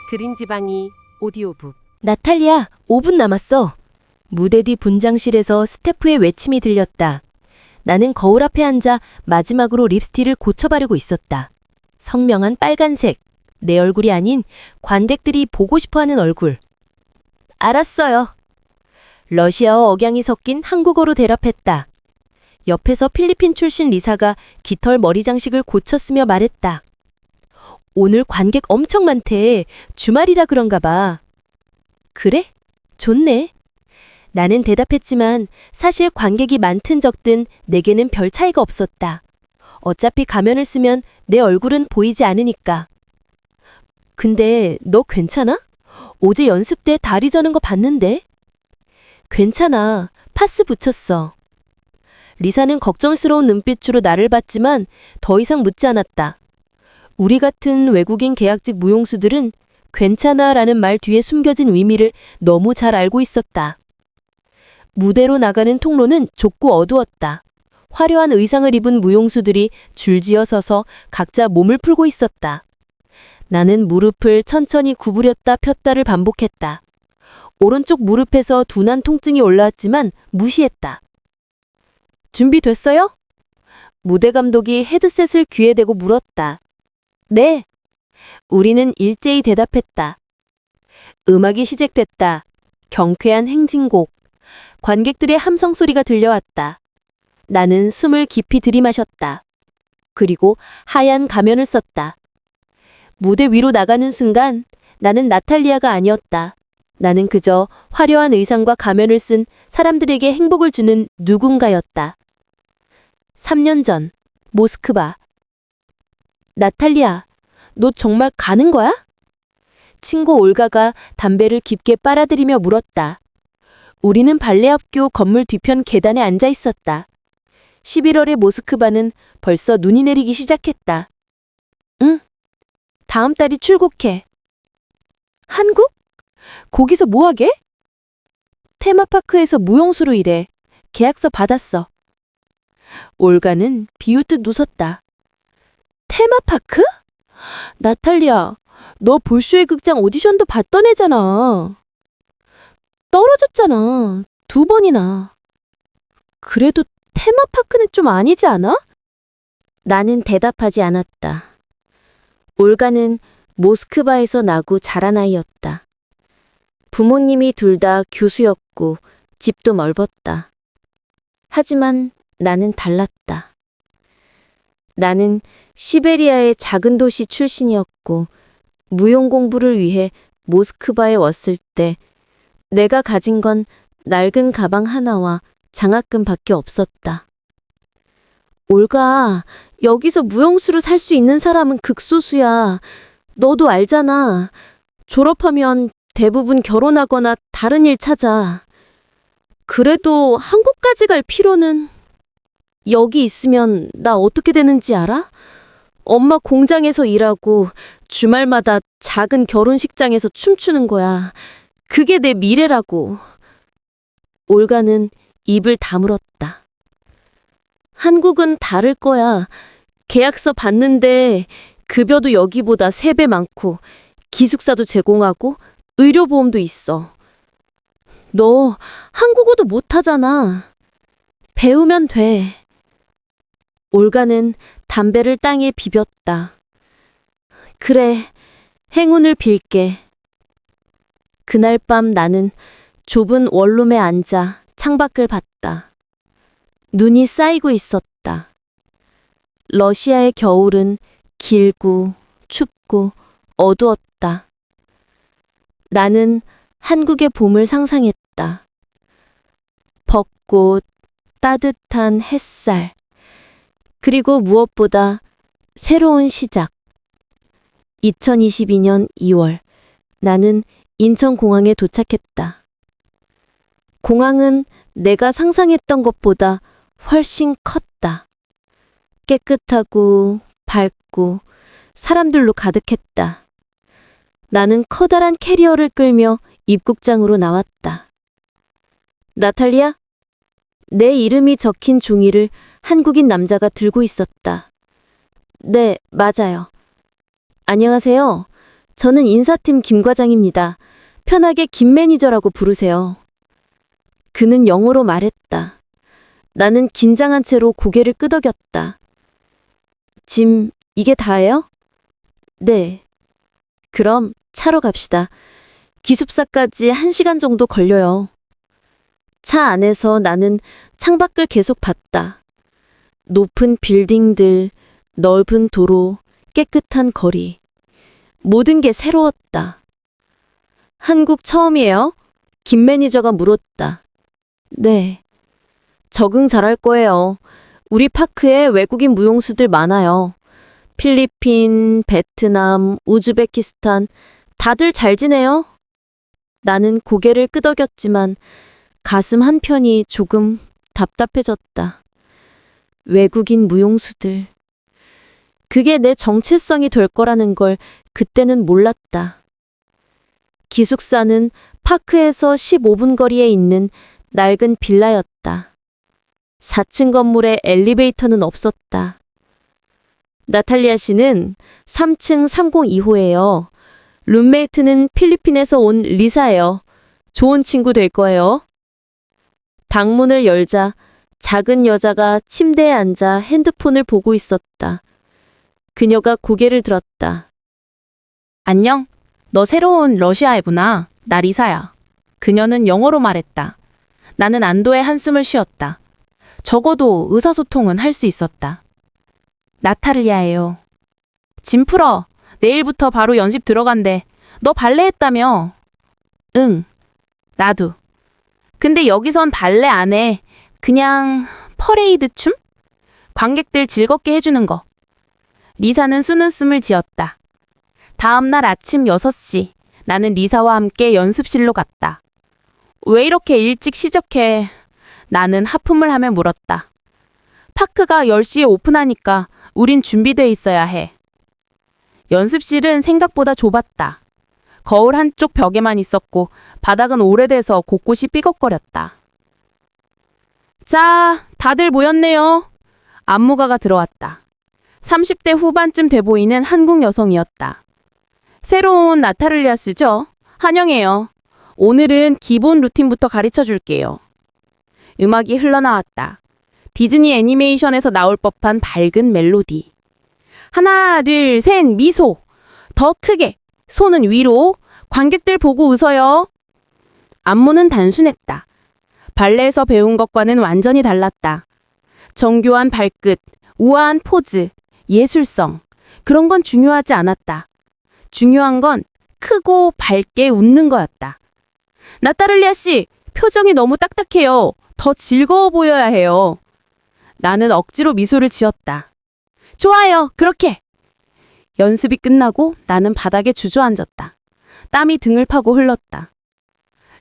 그린 지방이 오디오북. 나탈리아, 5분 남았어. 무대 뒤 분장실에서 스태프의 외침이 들렸다. 나는 거울 앞에 앉아 마지막으로 립스틱을 고쳐 바르고 있었다. 성명한 빨간색. 내 얼굴이 아닌 관객들이 보고 싶어하는 얼굴. 알았어요. 러시아어 억양이 섞인 한국어로 대답했다. 옆에서 필리핀 출신 리사가 깃털 머리 장식을 고쳤으며 말했다. 오늘 관객 엄청 많대. 주말이라 그런가 봐. 그래? 좋네. 나는 대답했지만 사실 관객이 많든 적든 내게는 별 차이가 없었다. 어차피 가면을 쓰면 내 얼굴은 보이지 않으니까. 근데 너 괜찮아? 어제 연습 때 다리 저는 거 봤는데? 괜찮아. 파스 붙였어. 리사는 걱정스러운 눈빛으로 나를 봤지만 더 이상 묻지 않았다. 우리 같은 외국인 계약직 무용수들은 괜찮아 라는 말 뒤에 숨겨진 의미를 너무 잘 알고 있었다. 무대로 나가는 통로는 좁고 어두웠다. 화려한 의상을 입은 무용수들이 줄지어 서서 각자 몸을 풀고 있었다. 나는 무릎을 천천히 구부렸다 폈다를 반복했다. 오른쪽 무릎에서 둔한 통증이 올라왔지만 무시했다. 준비됐어요? 무대 감독이 헤드셋을 귀에 대고 물었다. 네. 우리는 일제히 대답했다. 음악이 시작됐다. 경쾌한 행진곡. 관객들의 함성 소리가 들려왔다. 나는 숨을 깊이 들이마셨다. 그리고 하얀 가면을 썼다. 무대 위로 나가는 순간 나는 나탈리아가 아니었다. 나는 그저 화려한 의상과 가면을 쓴 사람들에게 행복을 주는 누군가였다. 3년 전, 모스크바. 나탈리아, 너 정말 가는 거야? 친구 올가가 담배를 깊게 빨아들이며 물었다. 우리는 발레학교 건물 뒤편 계단에 앉아 있었다. 11월의 모스크바는 벌써 눈이 내리기 시작했다. 응, 다음 달이 출국해. 한국? 거기서 뭐하게? 테마파크에서 무용수로 일해. 계약서 받았어. 올가는 비웃듯 웃었다. 테마파크? 나탈리아, 너 볼쇼이 극장 오디션도 봤던 애잖아. 떨어졌잖아. 2번이나. 그래도 테마파크는 좀 아니지 않아? 나는 대답하지 않았다. 올가는 모스크바에서 나고 자란 아이였다. 부모님이 둘 다 교수였고 집도 멀었다. 하지만 나는 달랐다. 나는 시베리아의 작은 도시 출신이었고 무용 공부를 위해 모스크바에 왔을 때 내가 가진 건 낡은 가방 하나와 장학금밖에 없었다. 올가, 여기서 무용수로 살 수 있는 사람은 극소수야. 너도 알잖아. 졸업하면 대부분 결혼하거나 다른 일 찾아. 그래도 한국까지 갈 필요는... 여기 있으면 나 어떻게 되는지 알아? 엄마 공장에서 일하고 주말마다 작은 결혼식장에서 춤추는 거야. 그게 내 미래라고. 올가는 입을 다물었다. 한국은 다를 거야. 계약서 받는데 급여도 여기보다 3배 많고 기숙사도 제공하고 의료보험도 있어. 너 한국어도 못하잖아. 배우면 돼. 올가는 담배를 땅에 비볐다. 그래, 행운을 빌게. 그날 밤 나는 좁은 원룸에 앉아 창밖을 봤다. 눈이 쌓이고 있었다. 러시아의 겨울은 길고 춥고 어두웠다. 나는 한국의 봄을 상상했다. 벚꽃, 따뜻한 햇살, 그리고 무엇보다 새로운 시작. 2022년 2월, 나는 인천공항에 도착했다. 공항은 내가 상상했던 것보다 훨씬 컸다. 깨끗하고 밝고 사람들로 가득했다. 나는 커다란 캐리어를 끌며 입국장으로 나왔다. 나탈리아? 내 이름이 적힌 종이를 한국인 남자가 들고 있었다. 네, 맞아요. 안녕하세요. 저는 인사팀 김 과장입니다. 편하게 김 매니저라고 부르세요. 그는 영어로 말했다. 나는 긴장한 채로 고개를 끄덕였다. 짐, 이게 다예요? 네. 그럼 차로 갑시다. 기숙사까지 1시간 정도 걸려요. 차 안에서 나는 창밖을 계속 봤다. 높은 빌딩들, 넓은 도로, 깨끗한 거리. 모든 게 새로웠다. 한국 처음이에요? 김 매니저가 물었다. 네. 적응 잘할 거예요. 우리 파크에 외국인 무용수들 많아요. 필리핀, 베트남, 우즈베키스탄, 다들 잘 지내요? 나는 고개를 끄덕였지만 가슴 한편이 조금 답답해졌다. 외국인 무용수들. 그게 내 정체성이 될 거라는 걸 그때는 몰랐다. 기숙사는 파크에서 15분 거리에 있는 낡은 빌라였다. 4층 건물에 엘리베이터는 없었다. 나탈리아 씨는 3층 302호예요. 룸메이트는 필리핀에서 온 리사예요. 좋은 친구 될 거예요. 방문을 열자 작은 여자가 침대에 앉아 핸드폰을 보고 있었다. 그녀가 고개를 들었다. 안녕. 너 새로운 러시아 애구나. 나 리사야. 그녀는 영어로 말했다. 나는 안도의 한숨을 쉬었다. 적어도 의사소통은 할 수 있었다. 나탈리아예요. 짐 풀어. 내일부터 바로 연습 들어간대. 너 발레 했다며? 응. 나도. 근데 여기선 발레 안 해. 그냥 퍼레이드 춤? 관객들 즐겁게 해주는 거. 리사는 숨을 지었다. 다음 날 아침 6시, 나는 리사와 함께 연습실로 갔다. 왜 이렇게 일찍 시작해? 나는 하품을 하며 물었다. 파크가 10시에 오픈하니까 우린 준비돼 있어야 해. 연습실은 생각보다 좁았다. 거울 한쪽 벽에만 있었고 바닥은 오래돼서 곳곳이 삐걱거렸다. 자, 다들 모였네요. 안무가가 들어왔다. 30대 후반쯤 돼 보이는 한국 여성이었다. 새로운 나타를리아스죠? 환영해요. 오늘은 기본 루틴부터 가르쳐 줄게요. 음악이 흘러나왔다. 디즈니 애니메이션에서 나올 법한 밝은 멜로디. 하나, 둘, 셋, 미소. 더 크게. 손은 위로. 관객들 보고 웃어요. 안무는 단순했다. 발레에서 배운 것과는 완전히 달랐다. 정교한 발끝, 우아한 포즈, 예술성. 그런 건 중요하지 않았다. 중요한 건 크고 밝게 웃는 거였다. 나타를리아 씨, 표정이 너무 딱딱해요. 더 즐거워 보여야 해요. 나는 억지로 미소를 지었다. 좋아요, 그렇게. 연습이 끝나고 나는 바닥에 주저앉았다. 땀이 등을 파고 흘렀다.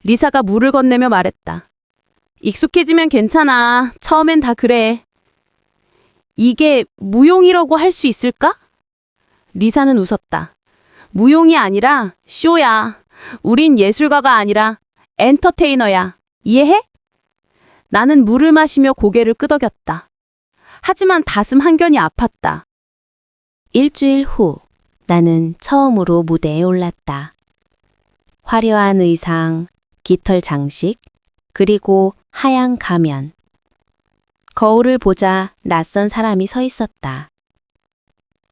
리사가 물을 건네며 말했다. 익숙해지면 괜찮아. 처음엔 다 그래. 이게 무용이라고 할 수 있을까? 리사는 웃었다. 무용이 아니라 쇼야. 우린 예술가가 아니라 엔터테이너야. 이해해? 나는 물을 마시며 고개를 끄덕였다. 하지만 가슴 한켠이 아팠다. 일주일 후, 나는 처음으로 무대에 올랐다. 화려한 의상, 깃털 장식, 그리고 하얀 가면. 거울을 보자 낯선 사람이 서 있었다.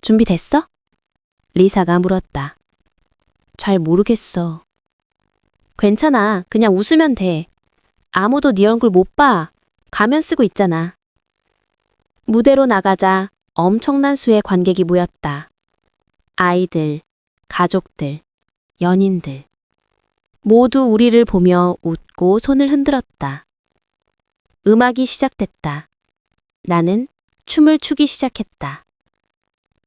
준비됐어? 리사가 물었다. 잘 모르겠어. 괜찮아. 그냥 웃으면 돼. 아무도 네 얼굴 못 봐. 가면 쓰고 있잖아. 무대로 나가자 엄청난 수의 관객이 모였다. 아이들, 가족들, 연인들. 모두 우리를 보며 웃고 손을 흔들었다. 음악이 시작됐다. 나는 춤을 추기 시작했다.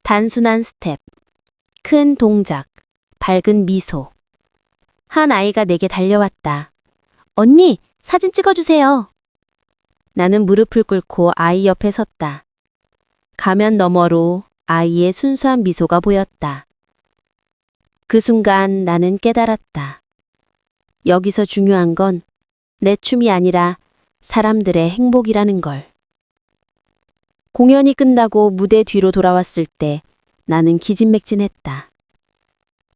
단순한 스텝, 큰 동작, 밝은 미소. 한 아이가 내게 달려왔다. 언니, 사진 찍어주세요. 나는 무릎을 꿇고 아이 옆에 섰다. 가면 너머로 아이의 순수한 미소가 보였다. 그 순간 나는 깨달았다. 여기서 중요한 건 내 춤이 아니라 사람들의 행복이라는 걸. 공연이 끝나고 무대 뒤로 돌아왔을 때 나는 기진맥진했다.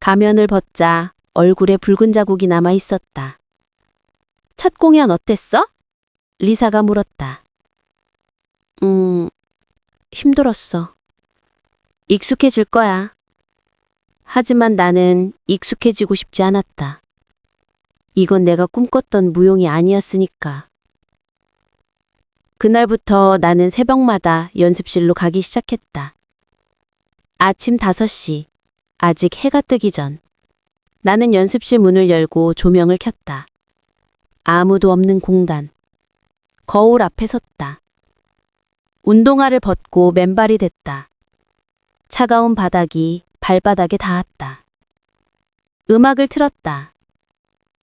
가면을 벗자 얼굴에 붉은 자국이 남아 있었다. 첫 공연 어땠어? 리사가 물었다. 힘들었어. 익숙해질 거야. 하지만 나는 익숙해지고 싶지 않았다. 이건 내가 꿈꿨던 무용이 아니었으니까. 그날부터 나는 새벽마다 연습실로 가기 시작했다. 아침 5시, 아직 해가 뜨기 전. 나는 연습실 문을 열고 조명을 켰다. 아무도 없는 공간. 거울 앞에 섰다. 운동화를 벗고 맨발이 됐다. 차가운 바닥이 발바닥에 닿았다. 음악을 틀었다.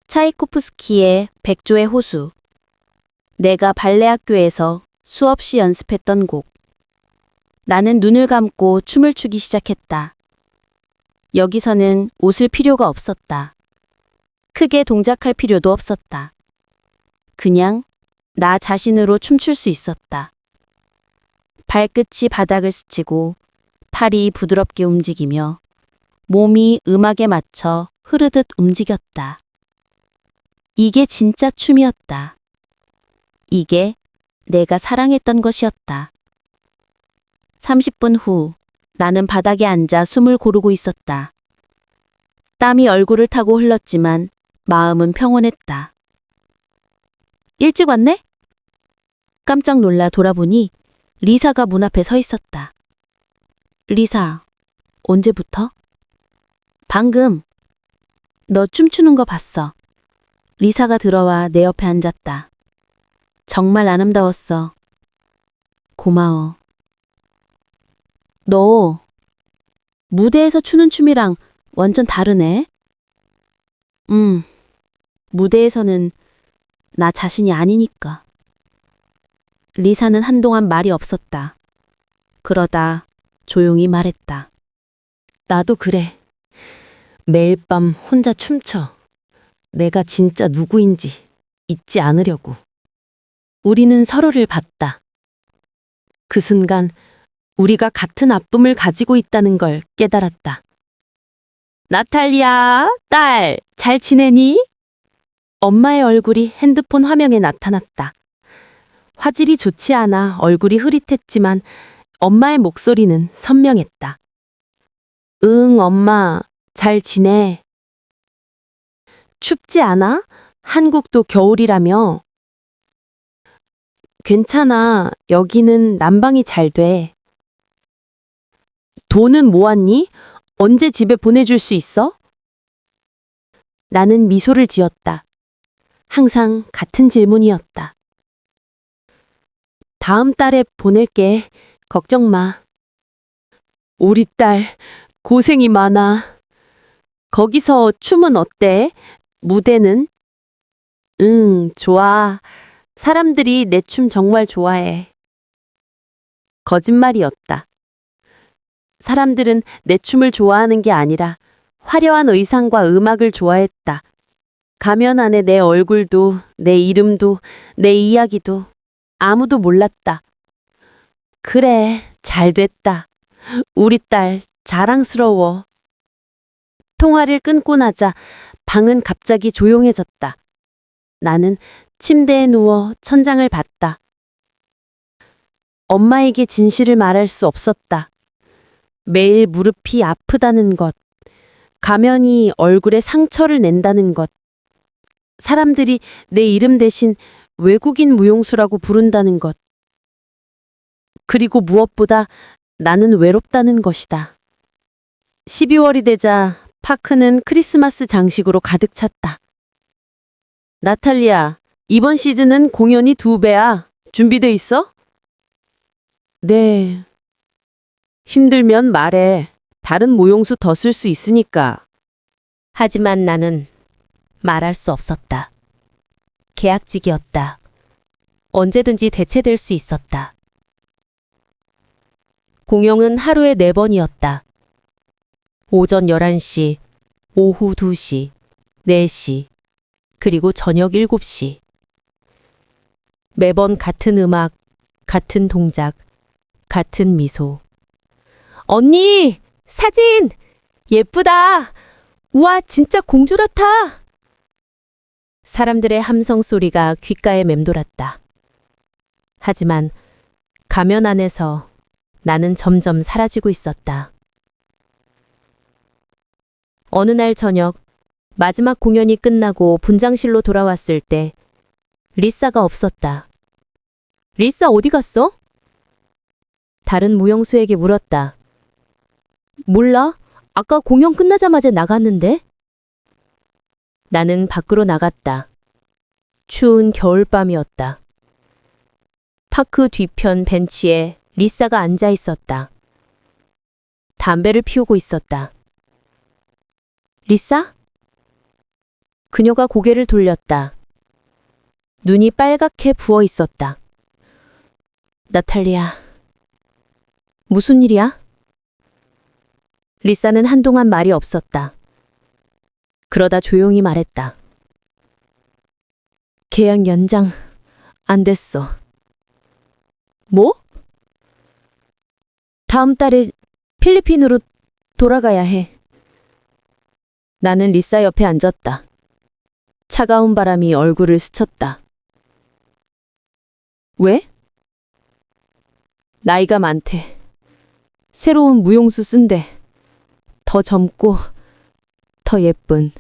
차이코프스키의 백조의 호수. 내가 발레 학교에서 수없이 연습했던 곡. 나는 눈을 감고 춤을 추기 시작했다. 여기서는 웃을 필요가 없었다. 크게 동작할 필요도 없었다. 그냥 나 자신으로 춤출 수 있었다. 발끝이 바닥을 스치고 팔이 부드럽게 움직이며 몸이 음악에 맞춰 흐르듯 움직였다. 이게 진짜 춤이었다. 이게 내가 사랑했던 것이었다. 30분 후 나는 바닥에 앉아 숨을 고르고 있었다. 땀이 얼굴을 타고 흘렀지만 마음은 평온했다. 일찍 왔네? 깜짝 놀라 돌아보니 리사가 문 앞에 서 있었다. 리사, 언제부터? 방금. 너 춤추는 거 봤어. 리사가 들어와 내 옆에 앉았다. 정말 아름다웠어. 고마워. 너 무대에서 추는 춤이랑 완전 다르네? 무대에서는 나 자신이 아니니까. 리사는 한동안 말이 없었다. 그러다 조용히 말했다. 나도 그래. 매일 밤 혼자 춤춰. 내가 진짜 누구인지 잊지 않으려고. 우리는 서로를 봤다. 그 순간 우리가 같은 아픔을 가지고 있다는 걸 깨달았다. 나탈리아, 딸, 잘 지내니? 엄마의 얼굴이 핸드폰 화면에 나타났다. 화질이 좋지 않아 얼굴이 흐릿했지만 엄마의 목소리는 선명했다. 응, 엄마, 잘 지내. 춥지 않아? 한국도 겨울이라며. 괜찮아. 여기는 난방이 잘 돼. 돈은 모았니? 언제 집에 보내줄 수 있어? 나는 미소를 지었다. 항상 같은 질문이었다. 다음 달에 보낼게. 걱정 마. 우리 딸 고생이 많아. 거기서 춤은 어때? 무대는? 응, 좋아. 사람들이 내 춤 정말 좋아해. 거짓말이었다. 사람들은 내 춤을 좋아하는 게 아니라 화려한 의상과 음악을 좋아했다. 가면 안에 내 얼굴도, 내 이름도, 내 이야기도 아무도 몰랐다. 그래, 잘 됐다. 우리 딸 자랑스러워. 통화를 끊고 나자 방은 갑자기 조용해졌다. 나는 침대에 누워 천장을 봤다. 엄마에게 진실을 말할 수 없었다. 매일 무릎이 아프다는 것, 가면이 얼굴에 상처를 낸다는 것, 사람들이 내 이름 대신 외국인 무용수라고 부른다는 것, 그리고 무엇보다 나는 외롭다는 것이다. 12월이 되자 파크는 크리스마스 장식으로 가득 찼다. 나탈리아, 이번 시즌은 공연이 2배야. 준비돼 있어? 네. 힘들면 말해. 다른 모용수 더 쓸 수 있으니까. 하지만 나는 말할 수 없었다. 계약직이었다. 언제든지 대체될 수 있었다. 공연은 하루에 4번이었다. 오전 11시, 오후 2시, 4시, 그리고 저녁 7시. 매번 같은 음악, 같은 동작, 같은 미소. 언니! 사진! 예쁘다! 우와, 진짜 공주같아! 사람들의 함성 소리가 귓가에 맴돌았다. 하지만 가면 안에서 나는 점점 사라지고 있었다. 어느 날 저녁, 마지막 공연이 끝나고 분장실로 돌아왔을 때 리사가 없었다. 리사 어디 갔어? 다른 무용수에게 물었다. 몰라. 아까 공연 끝나자마자 나갔는데? 나는 밖으로 나갔다. 추운 겨울밤이었다. 파크 뒤편 벤치에 리사가 앉아 있었다. 담배를 피우고 있었다. 리사? 그녀가 고개를 돌렸다. 눈이 빨갛게 부어 있었다. 나탈리아, 무슨 일이야? 리사는 한동안 말이 없었다. 그러다 조용히 말했다. 계약 연장 안 됐어. 뭐? 다음 달에 필리핀으로 돌아가야 해. 나는 리사 옆에 앉았다. 차가운 바람이 얼굴을 스쳤다. 왜? 나이가 많대. 새로운 무용수 쓴대. 더 젊고 더 예쁜.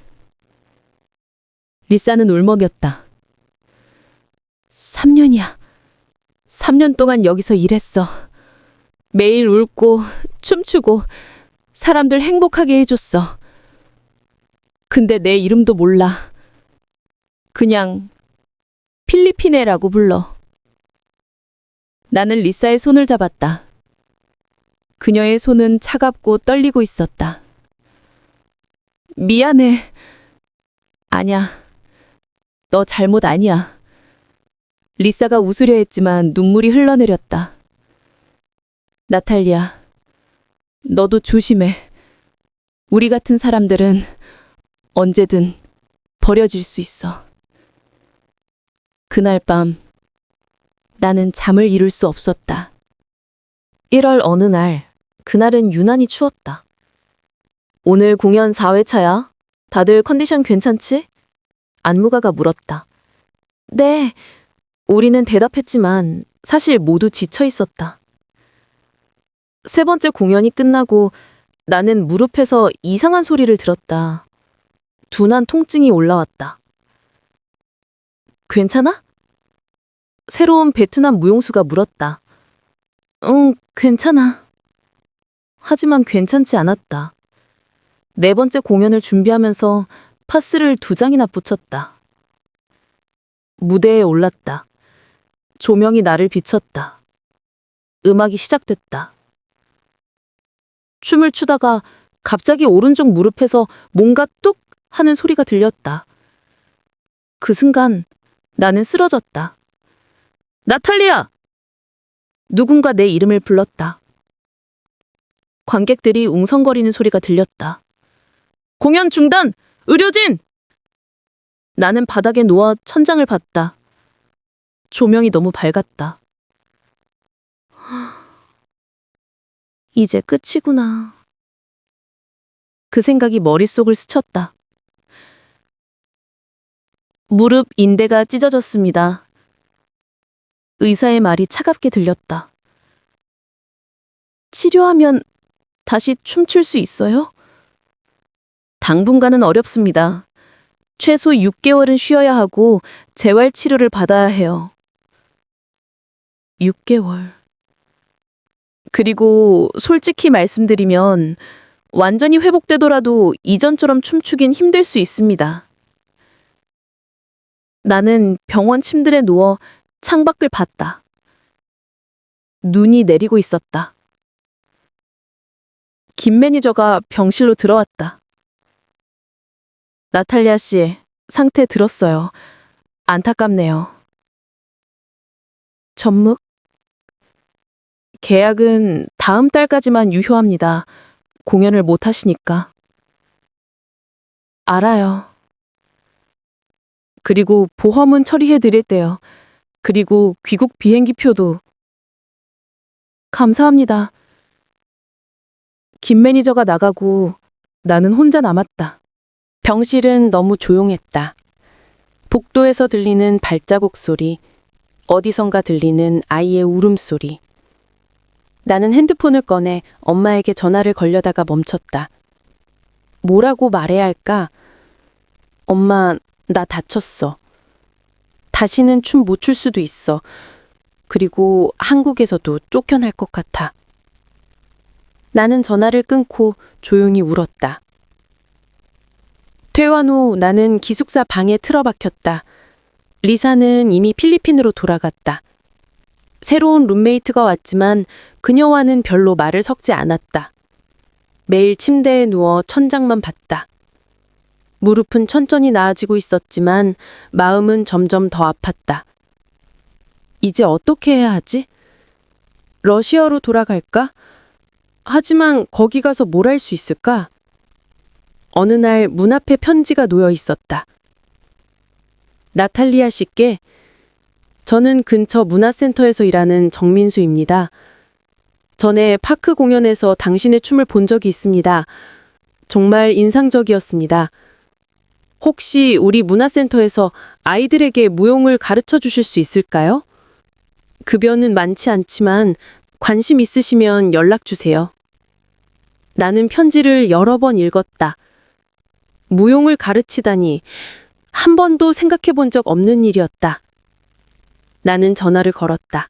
리사는 울먹였다. 3년이야. 3년 동안 여기서 일했어. 매일 울고 춤추고 사람들 행복하게 해줬어. 근데 내 이름도 몰라. 그냥 필리핀애라고 불러. 나는 리사의 손을 잡았다. 그녀의 손은 차갑고 떨리고 있었다. 미안해. 아냐. 너 잘못 아니야. 리사가 웃으려 했지만 눈물이 흘러내렸다. 나탈리아, 너도 조심해. 우리 같은 사람들은 언제든 버려질 수 있어. 그날 밤 나는 잠을 이룰 수 없었다. 1월 어느 날, 그날은 유난히 추웠다. 오늘 공연 4회차야. 다들 컨디션 괜찮지? 안무가가 물었다. 네. 우리는 대답했지만 사실 모두 지쳐 있었다. 세 번째 공연이 끝나고 나는 무릎에서 이상한 소리를 들었다. 둔한 통증이 올라왔다. 괜찮아? 새로운 베트남 무용수가 물었다. 응, 괜찮아. 하지만 괜찮지 않았다. 네 번째 공연을 준비하면서 파스를 2장이나 붙였다. 무대에 올랐다. 조명이 나를 비쳤다. 음악이 시작됐다. 춤을 추다가 갑자기 오른쪽 무릎에서 뭔가 뚝 하는 소리가 들렸다. 그 순간 나는 쓰러졌다. 나탈리아! 누군가 내 이름을 불렀다. 관객들이 웅성거리는 소리가 들렸다. 공연 중단! 의료진! 나는 바닥에 누워 천장을 봤다. 조명이 너무 밝았다. 이제 끝이구나. 그 생각이 머릿속을 스쳤다. 무릎 인대가 찢어졌습니다. 의사의 말이 차갑게 들렸다. 치료하면 다시 춤출 수 있어요? 당분간은 어렵습니다. 최소 6개월은 쉬어야 하고 재활 치료를 받아야 해요. 6개월. 그리고 솔직히 말씀드리면 완전히 회복되더라도 이전처럼 춤추긴 힘들 수 있습니다. 나는 병원 침대에 누워 창밖을 봤다. 눈이 내리고 있었다. 김 매니저가 병실로 들어왔다. 나탈리아 씨, 상태 들었어요. 안타깝네요. 전묵? 계약은 다음 달까지만 유효합니다. 공연을 못 하시니까. 알아요. 그리고 보험은 처리해 드릴 때요. 그리고 귀국 비행기표도. 감사합니다. 김 매니저가 나가고 나는 혼자 남았다. 병실은 너무 조용했다. 복도에서 들리는 발자국 소리, 어디선가 들리는 아이의 울음소리. 나는 핸드폰을 꺼내 엄마에게 전화를 걸려다가 멈췄다. 뭐라고 말해야 할까? 엄마, 나 다쳤어. 다시는 춤 못 출 수도 있어. 그리고 한국에서도 쫓겨날 것 같아. 나는 전화를 끊고 조용히 울었다. 퇴원 후 나는 기숙사 방에 틀어박혔다. 리사는 이미 필리핀으로 돌아갔다. 새로운 룸메이트가 왔지만 그녀와는 별로 말을 섞지 않았다. 매일 침대에 누워 천장만 봤다. 무릎은 천천히 나아지고 있었지만 마음은 점점 더 아팠다. 이제 어떻게 해야 하지? 러시아로 돌아갈까? 하지만 거기 가서 뭘 할 수 있을까? 어느 날 문 앞에 편지가 놓여 있었다. 나탈리아 씨께, 저는 근처 문화센터에서 일하는 정민수입니다. 전에 파크 공연에서 당신의 춤을 본 적이 있습니다. 정말 인상적이었습니다. 혹시 우리 문화센터에서 아이들에게 무용을 가르쳐 주실 수 있을까요? 급여는 많지 않지만 관심 있으시면 연락 주세요. 나는 편지를 여러 번 읽었다. 무용을 가르치다니 한 번도 생각해 본 적 없는 일이었다. 나는 전화를 걸었다.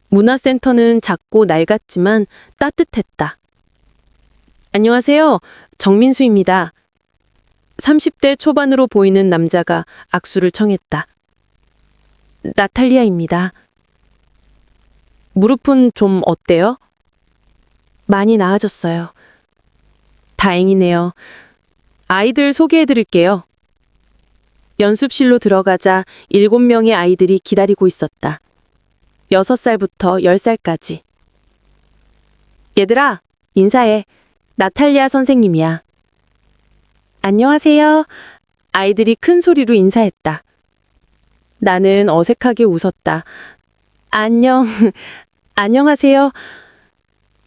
문화센터는 작고 낡았지만 따뜻했다. 안녕하세요. 정민수입니다. 30대 초반으로 보이는 남자가 악수를 청했다. 나탈리아입니다. 무릎은 좀 어때요? 많이 나아졌어요. 다행이네요. 아이들 소개해 드릴게요. 연습실로 들어가자 7명의 아이들이 기다리고 있었다. 6살부터 10살까지. 얘들아, 인사해. 나탈리아 선생님이야. 안녕하세요. 아이들이 큰 소리로 인사했다. 나는 어색하게 웃었다. 안녕하세요.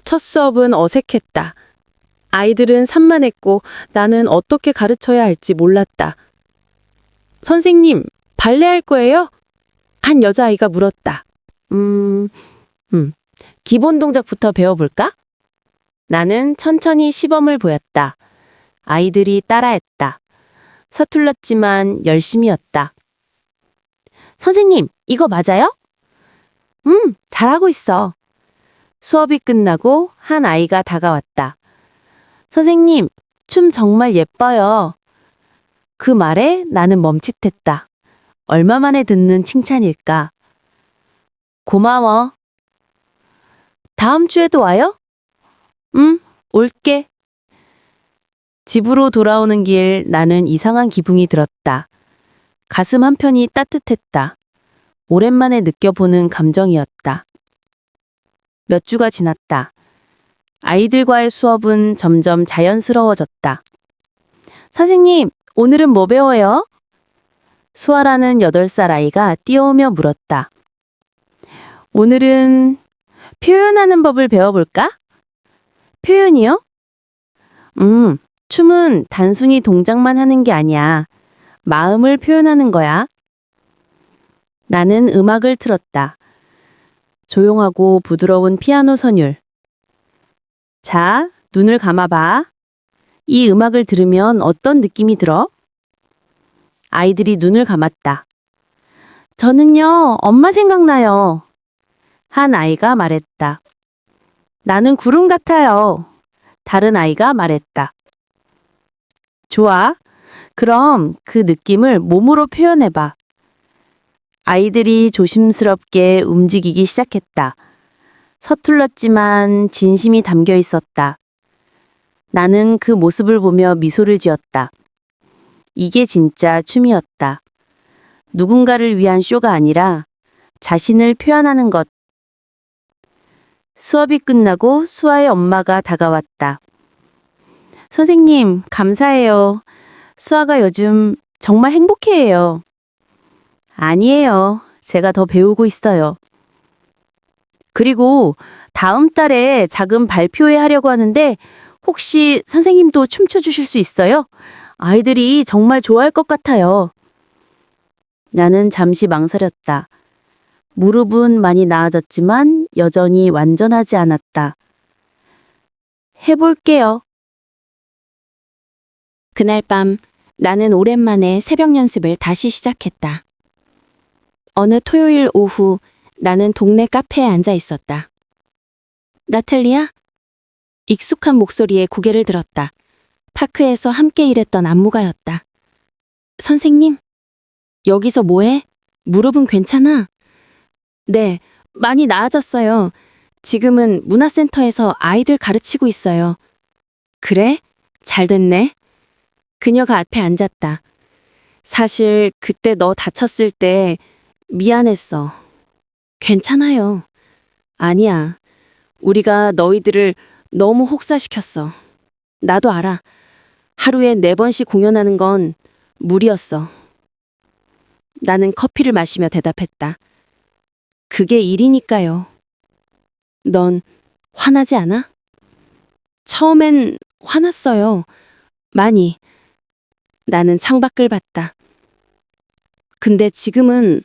첫 수업은 어색했다. 아이들은 산만했고 나는 어떻게 가르쳐야 할지 몰랐다. 선생님, 발레 할 거예요? 한 여자아이가 물었다. 기본 동작부터 배워볼까? 나는 천천히 시범을 보였다. 아이들이 따라했다. 서툴렀지만 열심이었다. 선생님, 이거 맞아요? 잘하고 있어. 수업이 끝나고 한 아이가 다가왔다. 선생님, 춤 정말 예뻐요. 그 말에 나는 멈칫했다. 얼마 만에 듣는 칭찬일까? 고마워. 다음 주에도 와요? 올게. 집으로 돌아오는 길 나는 이상한 기분이 들었다. 가슴 한편이 따뜻했다. 오랜만에 느껴보는 감정이었다. 몇 주가 지났다. 아이들과의 수업은 점점 자연스러워졌다. 선생님, 오늘은 뭐 배워요? 수아라는 8살 아이가 뛰어오며 물었다. 오늘은 표현하는 법을 배워볼까? 표현이요? 춤은 단순히 동작만 하는 게 아니야. 마음을 표현하는 거야. 나는 음악을 틀었다. 조용하고 부드러운 피아노 선율. 자, 눈을 감아봐. 이 음악을 들으면 어떤 느낌이 들어? 아이들이 눈을 감았다. 저는요, 엄마 생각나요. 한 아이가 말했다. 나는 구름 같아요. 다른 아이가 말했다. 좋아. 그럼 그 느낌을 몸으로 표현해봐. 아이들이 조심스럽게 움직이기 시작했다. 서툴렀지만 진심이 담겨 있었다. 나는 그 모습을 보며 미소를 지었다. 이게 진짜 춤이었다. 누군가를 위한 쇼가 아니라 자신을 표현하는 것. 수업이 끝나고 수아의 엄마가 다가왔다. 선생님, 감사해요. 수아가 요즘 정말 행복해해요. 아니에요. 제가 더 배우고 있어요. 그리고 다음 달에 작은 발표회 하려고 하는데 혹시 선생님도 춤춰 주실 수 있어요? 아이들이 정말 좋아할 것 같아요. 나는 잠시 망설였다. 무릎은 많이 나아졌지만 여전히 완전하지 않았다. 해볼게요. 그날 밤 나는 오랜만에 새벽 연습을 다시 시작했다. 어느 토요일 오후 나는 동네 카페에 앉아 있었다. 나탈리아? 익숙한 목소리에 고개를 들었다. 파크에서 함께 일했던 안무가였다. 선생님? 여기서 뭐해? 무릎은 괜찮아? 네, 많이 나아졌어요. 지금은 문화센터에서 아이들 가르치고 있어요. 그래? 잘 됐네. 그녀가 앞에 앉았다. 사실 그때 너 다쳤을 때 미안했어. 괜찮아요. 아니야. 우리가 너희들을 너무 혹사시켰어. 나도 알아. 하루에 4번씩 공연하는 건 무리였어. 나는 커피를 마시며 대답했다. 그게 일이니까요. 넌 화나지 않아? 처음엔 화났어요. 많이. 나는 창밖을 봤다. 근데 지금은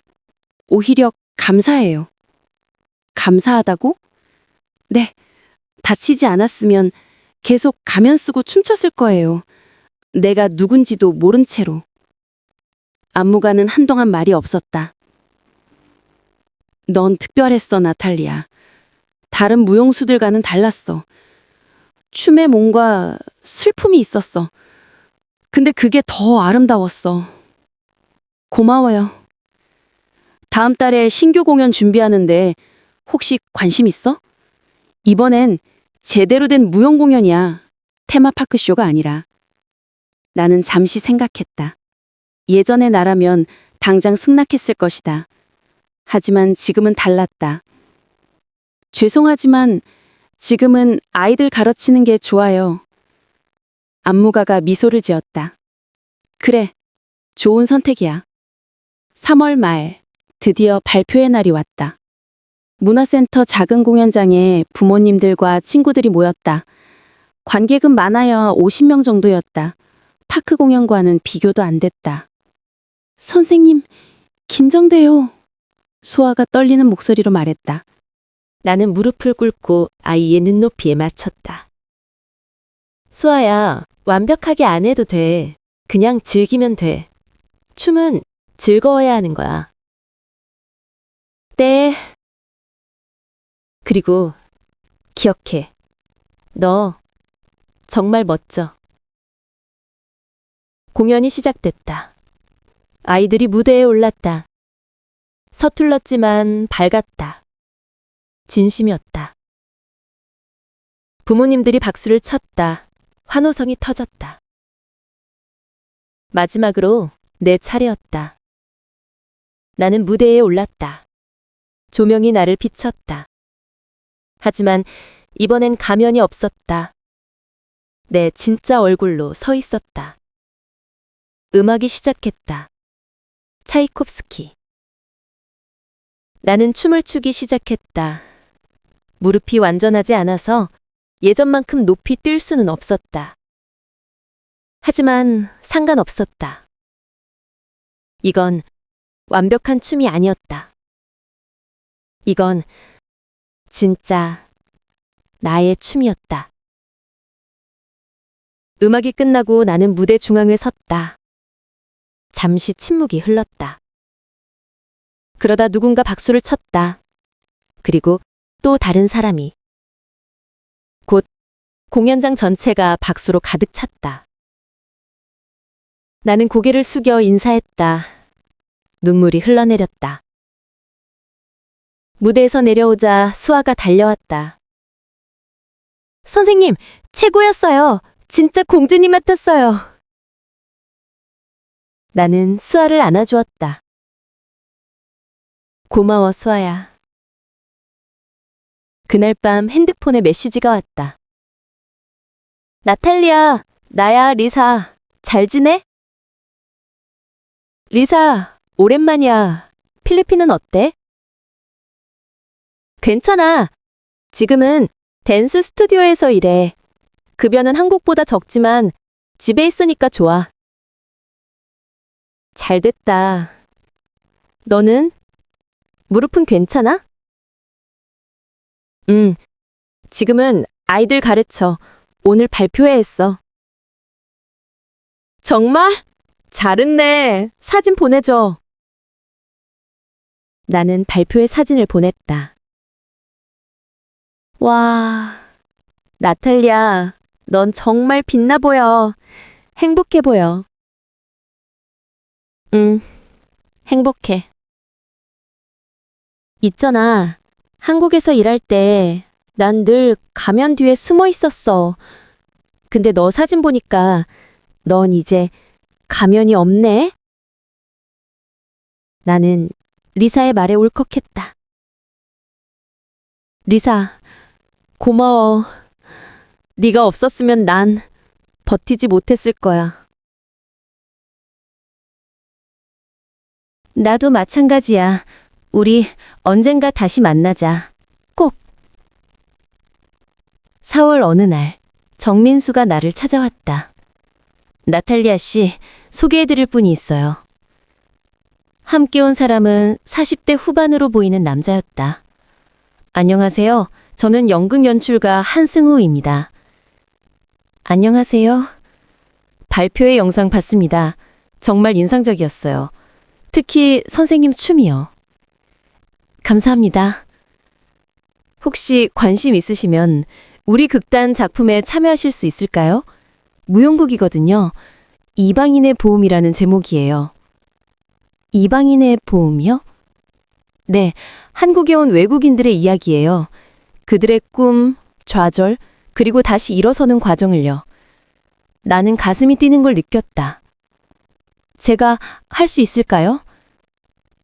오히려 감사해요. 감사하다고? 네. 다치지 않았으면 계속 가면 쓰고 춤췄을 거예요. 내가 누군지도 모른 채로. 안무가는 한동안 말이 없었다. 넌 특별했어, 나탈리아. 다른 무용수들과는 달랐어. 춤에 뭔가 슬픔이 있었어. 근데 그게 더 아름다웠어. 고마워요. 다음 달에 신규 공연 준비하는데 혹시 관심 있어? 이번엔 제대로 된 무용 공연이야. 테마파크 쇼가 아니라. 나는 잠시 생각했다. 예전의 나라면 당장 승낙했을 것이다. 하지만 지금은 달랐다. 죄송하지만 지금은 아이들 가르치는 게 좋아요. 안무가가 미소를 지었다. 그래, 좋은 선택이야. 3월 말, 드디어 발표의 날이 왔다. 문화센터 작은 공연장에 부모님들과 친구들이 모였다. 관객은 많아야 50명 정도였다. 파크 공연과는 비교도 안 됐다. 선생님, 긴장돼요. 소아가 떨리는 목소리로 말했다. 나는 무릎을 꿇고 아이의 눈높이에 맞췄다. 수아야, 완벽하게 안 해도 돼. 그냥 즐기면 돼. 춤은 즐거워야 하는 거야. 네. 그리고 기억해. 너 정말 멋져. 공연이 시작됐다. 아이들이 무대에 올랐다. 서툴렀지만 밝았다. 진심이었다. 부모님들이 박수를 쳤다. 환호성이 터졌다. 마지막으로 내 차례였다. 나는 무대에 올랐다. 조명이 나를 비쳤다. 하지만 이번엔 가면이 없었다. 내 진짜 얼굴로 서 있었다. 음악이 시작했다. 차이콥스키. 나는 춤을 추기 시작했다. 무릎이 완전하지 않아서 예전만큼 높이 뛸 수는 없었다. 하지만 상관없었다. 이건 완벽한 춤이 아니었다. 이건 진짜 나의 춤이었다. 음악이 끝나고 나는 무대 중앙에 섰다. 잠시 침묵이 흘렀다. 그러다 누군가 박수를 쳤다. 그리고 또 다른 사람이. 곧 공연장 전체가 박수로 가득 찼다. 나는 고개를 숙여 인사했다. 눈물이 흘러내렸다. 무대에서 내려오자 수아가 달려왔다. 선생님, 최고였어요. 진짜 공주님 같았어요. 나는 수아를 안아주었다. 고마워, 수아야. 그날 밤 핸드폰에 메시지가 왔다. 나탈리아, 나야, 리사. 잘 지내? 리사, 오랜만이야. 필리핀은 어때? 괜찮아. 지금은 댄스 스튜디오에서 일해. 급여는 한국보다 적지만 집에 있으니까 좋아. 잘 됐다. 너는? 무릎은 괜찮아? 응. 지금은 아이들 가르쳐. 오늘 발표회 했어. 정말? 잘했네. 사진 보내줘. 나는 발표회 사진을 보냈다. 와, 나탈리아, 넌 정말 빛나 보여. 행복해 보여. 응, 행복해. 있잖아. 한국에서 일할 때 난 늘 가면 뒤에 숨어 있었어. 근데 너 사진 보니까 넌 이제 가면이 없네? 나는 리사의 말에 울컥했다. 리사, 고마워. 네가 없었으면 난 버티지 못했을 거야. 나도 마찬가지야. 우리 언젠가 다시 만나자. 꼭. 4월 어느 날, 정민수가 나를 찾아왔다. 나탈리아 씨, 소개해드릴 분이 있어요. 함께 온 사람은 40대 후반으로 보이는 남자였다. 안녕하세요. 저는 연극 연출가 한승우입니다. 안녕하세요. 발표회 영상 봤습니다. 정말 인상적이었어요. 특히 선생님 춤이요. 감사합니다. 혹시 관심 있으시면 우리 극단 작품에 참여하실 수 있을까요? 무용극이거든요. 이방인의 보험이라는 제목이에요. 이방인의 보험이요? 네, 한국에 온 외국인들의 이야기예요. 그들의 꿈, 좌절, 그리고 다시 일어서는 과정을요. 나는 가슴이 뛰는 걸 느꼈다. 제가 할 수 있을까요?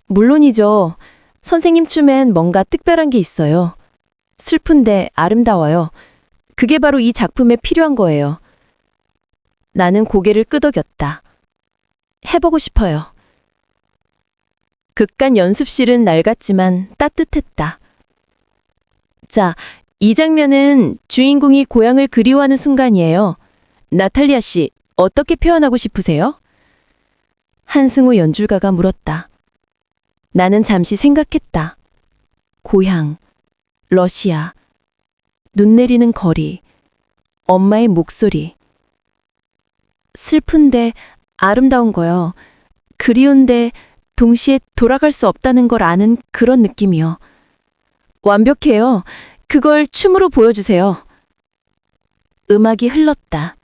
물론이죠. 선생님 춤엔 뭔가 특별한 게 있어요. 슬픈데 아름다워요. 그게 바로 이 작품에 필요한 거예요. 나는 고개를 끄덕였다. 해보고 싶어요. 극간 연습실은 낡았지만 따뜻했다. 자, 이 장면은 주인공이 고향을 그리워하는 순간이에요. 나탈리아 씨, 어떻게 표현하고 싶으세요? 한승우 연출가가 물었다. 나는 잠시 생각했다. 고향, 러시아, 눈 내리는 거리, 엄마의 목소리. 슬픈데 아름다운 거요. 그리운데 동시에 돌아갈 수 없다는 걸 아는 그런 느낌이요. 완벽해요. 그걸 춤으로 보여주세요. 음악이 흘렀다.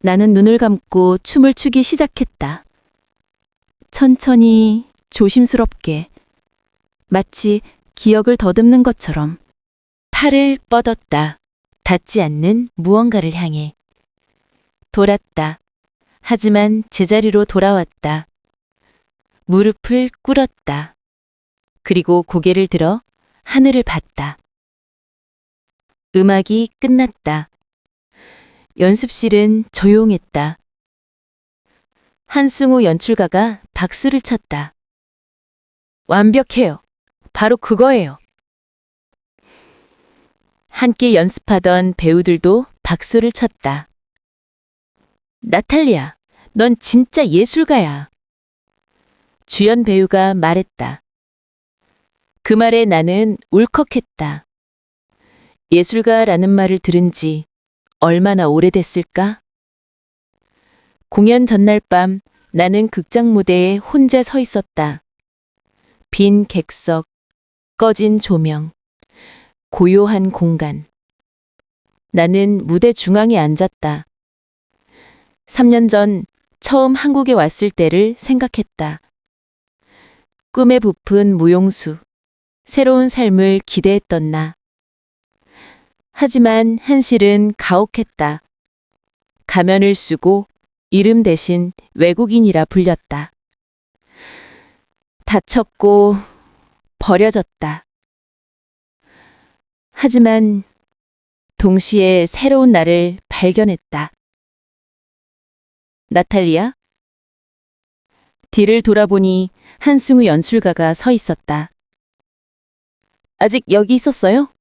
나는 눈을 감고 춤을 추기 시작했다. 천천히, 조심스럽게, 마치 기억을 더듬는 것처럼 팔을 뻗었다. 닿지 않는 무언가를 향해. 돌았다. 하지만 제자리로 돌아왔다. 무릎을 꿇었다. 그리고 고개를 들어 하늘을 봤다. 음악이 끝났다. 연습실은 조용했다. 한승우 연출가가 박수를 쳤다. 완벽해요. 바로 그거예요. 함께 연습하던 배우들도 박수를 쳤다. 나탈리아, 넌 진짜 예술가야. 주연 배우가 말했다. 그 말에 나는 울컥했다. 예술가라는 말을 들은 지 얼마나 오래됐을까? 공연 전날 밤 나는 극장 무대에 혼자 서 있었다. 빈 객석, 꺼진 조명, 고요한 공간. 나는 무대 중앙에 앉았다. 3년 전 처음 한국에 왔을 때를 생각했다. 꿈에 부푼 무용수, 새로운 삶을 기대했던 나. 하지만 현실은 가혹했다. 가면을 쓰고 이름 대신 외국인이라 불렸다. 다쳤고 버려졌다. 하지만 동시에 새로운 나를 발견했다. 나탈리아? 뒤를 돌아보니 한승우 연출가가 서 있었다. 아직 여기 있었어요?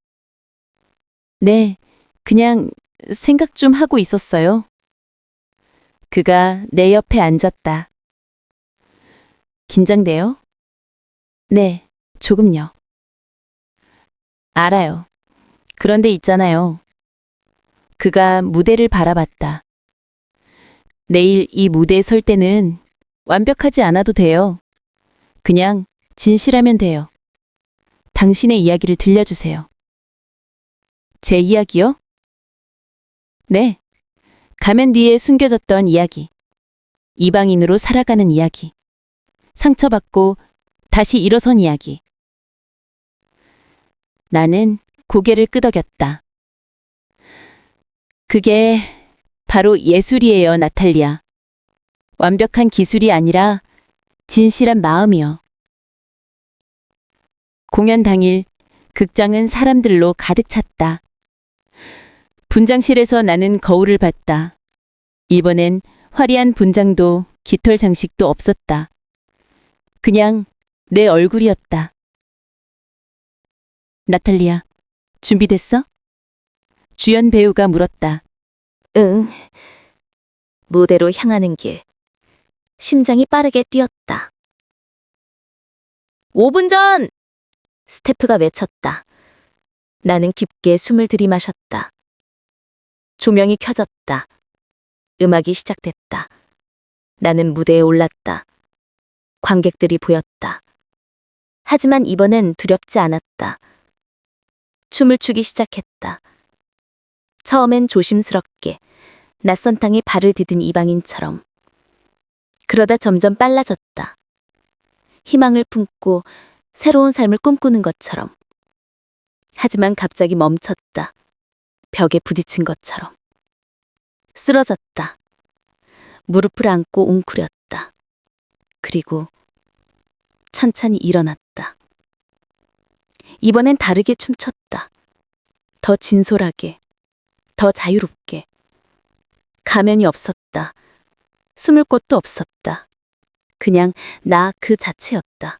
네, 그냥 생각 좀 하고 있었어요. 그가 내 옆에 앉았다. 긴장돼요? 네, 조금요. 알아요. 그런데 있잖아요. 그가 무대를 바라봤다. 내일 이 무대에 설 때는 완벽하지 않아도 돼요. 그냥 진실하면 돼요. 당신의 이야기를 들려주세요. 제 이야기요? 네. 가면 뒤에 숨겨졌던 이야기. 이방인으로 살아가는 이야기. 상처받고 다시 일어선 이야기. 나는 고개를 끄덕였다. 그게 바로 예술이에요, 나탈리아. 완벽한 기술이 아니라 진실한 마음이요. 공연 당일 극장은 사람들로 가득 찼다. 분장실에서 나는 거울을 봤다. 이번엔 화려한 분장도 깃털 장식도 없었다. 그냥 내 얼굴이었다. 나탈리아, 준비됐어? 주연 배우가 물었다. 응. 무대로 향하는 길. 심장이 빠르게 뛰었다. 5분 전! 스태프가 외쳤다. 나는 깊게 숨을 들이마셨다. 조명이 켜졌다. 음악이 시작됐다. 나는 무대에 올랐다. 관객들이 보였다. 하지만 이번엔 두렵지 않았다. 춤을 추기 시작했다. 처음엔 조심스럽게 낯선 땅에 발을 디딘 이방인처럼. 그러다 점점 빨라졌다. 희망을 품고 새로운 삶을 꿈꾸는 것처럼. 하지만 갑자기 멈췄다. 벽에 부딪힌 것처럼. 쓰러졌다. 무릎을 안고 웅크렸다. 그리고 천천히 일어났다. 이번엔 다르게 춤췄다. 더 진솔하게, 더 자유롭게. 가면이 없었다. 숨을 곳도 없었다. 그냥 나 그 자체였다.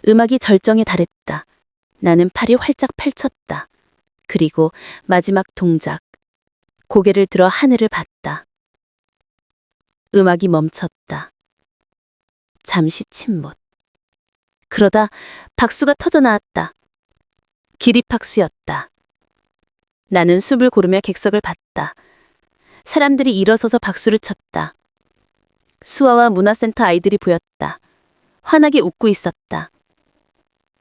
음악이 절정에 달했다. 나는 팔이 활짝 펼쳤다. 그리고 마지막 동작. 고개를 들어 하늘을 봤다. 음악이 멈췄다. 잠시 침묵. 그러다 박수가 터져 나왔다. 기립박수였다. 나는 숨을 고르며 객석을 봤다. 사람들이 일어서서 박수를 쳤다. 수아와 문화센터 아이들이 보였다. 환하게 웃고 있었다.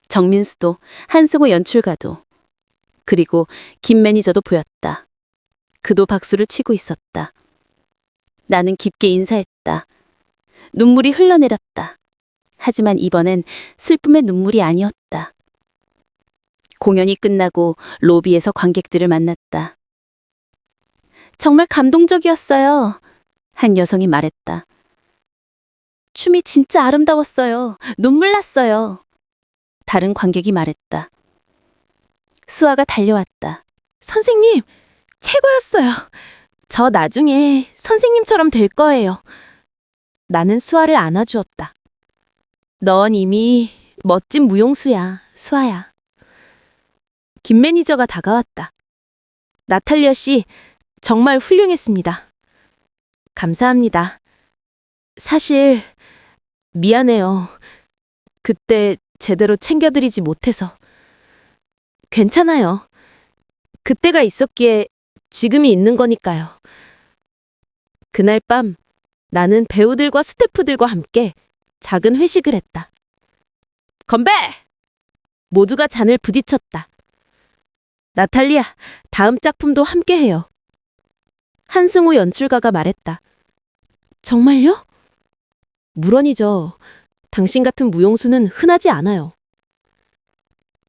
정민수도, 한승호 연출가도, 그리고 김 매니저도 보였다. 그도 박수를 치고 있었다. 나는 깊게 인사했다. 눈물이 흘러내렸다. 하지만 이번엔 슬픔의 눈물이 아니었다. 공연이 끝나고 로비에서 관객들을 만났다. 정말 감동적이었어요. 한 여성이 말했다. 춤이 진짜 아름다웠어요. 눈물 났어요. 다른 관객이 말했다. 수아가 달려왔다. 선생님, 최고였어요. 저 나중에 선생님처럼 될 거예요. 나는 수아를 안아주었다. 넌 이미 멋진 무용수야, 수아야. 김 매니저가 다가왔다. 나탈리아 씨, 정말 훌륭했습니다. 감사합니다. 사실 미안해요. 그때 제대로 챙겨드리지 못해서. 괜찮아요. 그때가 있었기에 지금이 있는 거니까요. 그날 밤 나는 배우들과 스태프들과 함께 작은 회식을 했다. 건배! 모두가 잔을 부딪혔다. 나탈리아, 다음 작품도 함께 해요. 한승호 연출가가 말했다. 정말요? 물론이죠. 당신 같은 무용수는 흔하지 않아요.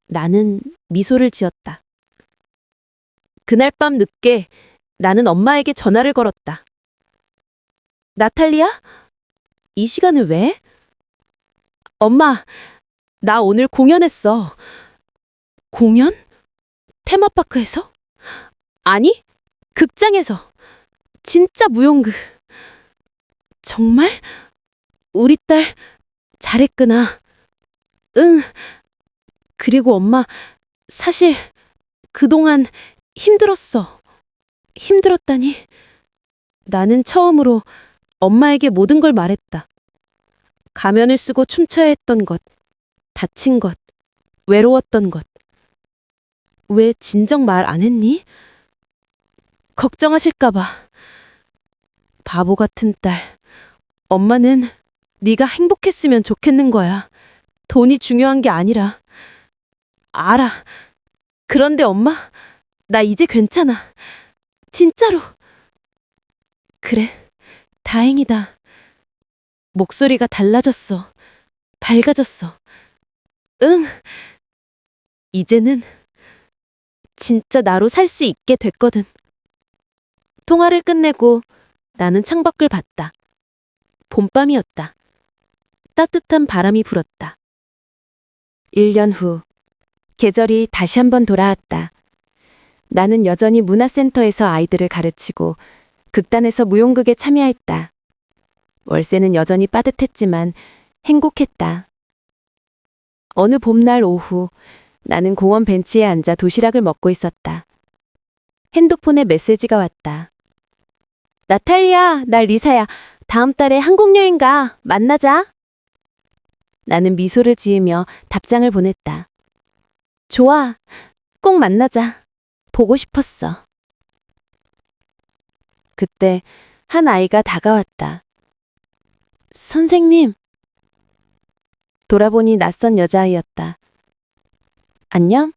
나는 미소를 지었다. 그날 밤 늦게 나는 엄마에게 전화를 걸었다. 나탈리아? 이 시간에 왜? 엄마, 나 오늘 공연했어. 공연? 테마파크에서? 아니, 극장에서. 진짜 무용극. 정말? 우리 딸 잘했구나. 응. 그리고 엄마, 사실 그동안 힘들었어. 힘들었다니. 나는 처음으로 엄마에게 모든 걸 말했다. 가면을 쓰고 춤춰야 했던 것, 다친 것, 외로웠던 것. 왜 진정 말 안 했니? 걱정하실까봐. 바보 같은 딸. 엄마는 네가 행복했으면 좋겠는 거야. 돈이 중요한 게 아니라. 알아. 그런데 엄마, 나 이제 괜찮아. 진짜로. 그래, 다행이다. 목소리가 달라졌어. 밝아졌어. 응. 이제는 진짜 나로 살 수 있게 됐거든. 통화를 끝내고 나는 창밖을 봤다. 봄밤이었다. 따뜻한 바람이 불었다. 1년 후, 계절이 다시 한번 돌아왔다. 나는 여전히 문화센터에서 아이들을 가르치고 극단에서 무용극에 참여했다. 월세는 여전히 빠듯했지만 행복했다. 어느 봄날 오후, 나는 공원 벤치에 앉아 도시락을 먹고 있었다. 핸드폰에 메시지가 왔다. 나탈리아, 나 리사야. 다음 달에 한국 여행 가. 만나자. 나는 미소를 지으며 답장을 보냈다. 좋아. 꼭 만나자. 보고 싶었어. 그때 한 아이가 다가왔다. 선생님. 돌아보니 낯선 여자아이였다. 안녕?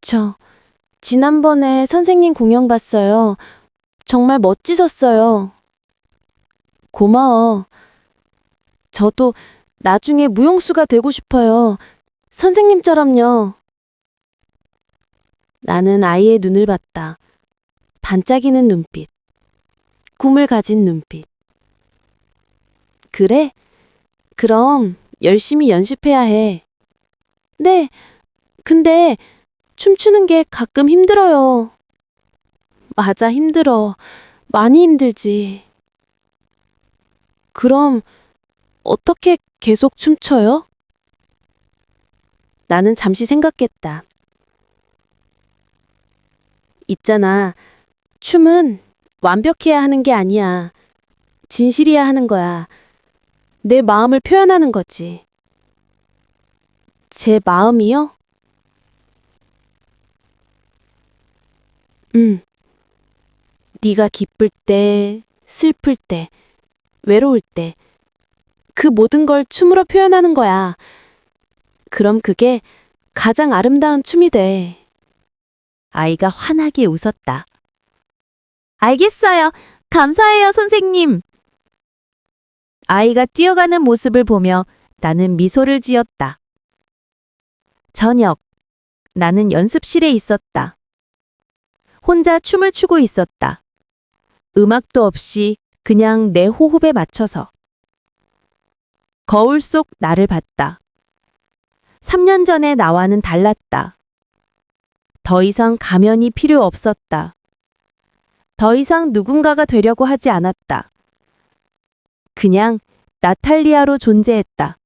저 지난번에 선생님 공연 봤어요. 정말 멋지셨어요. 고마워. 저도 나중에 무용수가 되고 싶어요. 선생님처럼요. 나는 아이의 눈을 봤다. 반짝이는 눈빛. 꿈을 가진 눈빛. 그래? 그럼 열심히 연습해야 해. 네, 근데 춤추는 게 가끔 힘들어요. 맞아, 힘들어. 많이 힘들지. 그럼 어떻게 계속 춤춰요? 나는 잠시 생각했다. 있잖아. 춤은 완벽해야 하는 게 아니야. 진실이야 하는 거야. 내 마음을 표현하는 거지. 제 마음이요? 네가 기쁠 때, 슬플 때, 외로울 때, 그 모든 걸 춤으로 표현하는 거야. 그럼 그게 가장 아름다운 춤이 돼. 아이가 환하게 웃었다. 알겠어요. 감사해요, 선생님. 아이가 뛰어가는 모습을 보며 나는 미소를 지었다. 저녁, 나는 연습실에 있었다. 혼자 춤을 추고 있었다. 음악도 없이 그냥 내 호흡에 맞춰서. 거울 속 나를 봤다. 3년 전에 나와는 달랐다. 더 이상 가면이 필요 없었다. 더 이상 누군가가 되려고 하지 않았다. 그냥 나탈리아로 존재했다.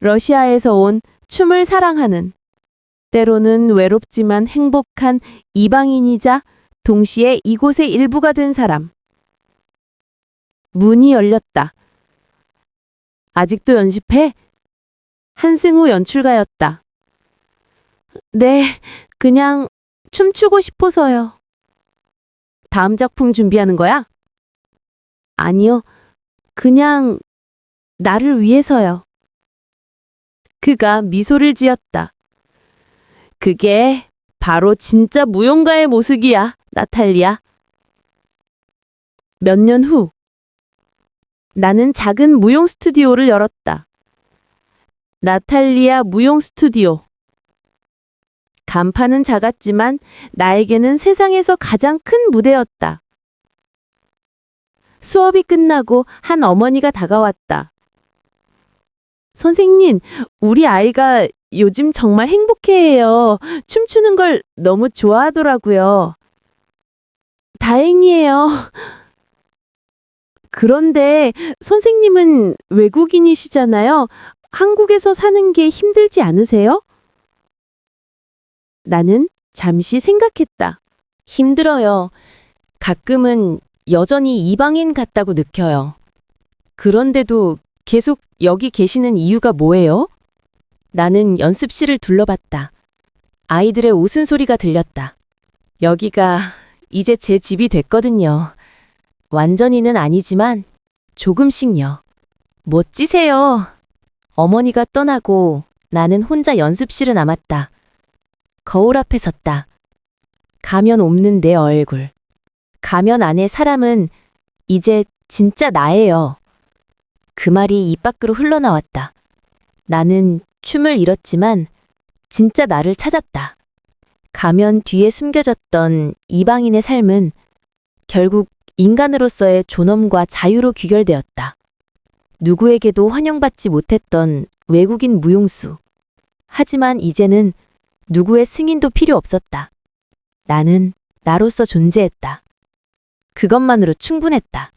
러시아에서 온 춤을 사랑하는, 때로는 외롭지만 행복한 이방인이자 동시에 이곳의 일부가 된 사람. 문이 열렸다. 아직도 연습해? 한승우 연출가였다. 네, 그냥 춤추고 싶어서요. 다음 작품 준비하는 거야? 아니요, 그냥 나를 위해서요. 그가 미소를 지었다. 그게 바로 진짜 무용가의 모습이야, 나탈리아. 몇 년 후, 나는 작은 무용 스튜디오를 열었다. 나탈리아 무용 스튜디오. 간판은 작았지만 나에게는 세상에서 가장 큰 무대였다. 수업이 끝나고 한 어머니가 다가왔다. 선생님, 우리 아이가 요즘 정말 행복해해요. 춤추는 걸 너무 좋아하더라고요. 다행이에요. 그런데 선생님은 외국인이시잖아요. 한국에서 사는 게 힘들지 않으세요? 나는 잠시 생각했다. 힘들어요. 가끔은 여전히 이방인 같다고 느껴요. 그런데도 계속 여기 계시는 이유가 뭐예요? 나는 연습실을 둘러봤다. 아이들의 웃음소리가 들렸다. 여기가 이제 제 집이 됐거든요. 완전히는 아니지만 조금씩요. 멋지세요. 어머니가 떠나고 나는 혼자 연습실에 남았다. 거울 앞에 섰다. 가면 없는 내 얼굴. 가면 안에 사람은 이제 진짜 나예요. 그 말이 입 밖으로 흘러나왔다. 나는 춤을 잃었지만 진짜 나를 찾았다. 가면 뒤에 숨겨졌던 이방인의 삶은 결국 인간으로서의 존엄과 자유로 귀결되었다. 누구에게도 환영받지 못했던 외국인 무용수. 하지만 이제는 누구의 승인도 필요 없었다. 나는 나로서 존재했다. 그것만으로 충분했다.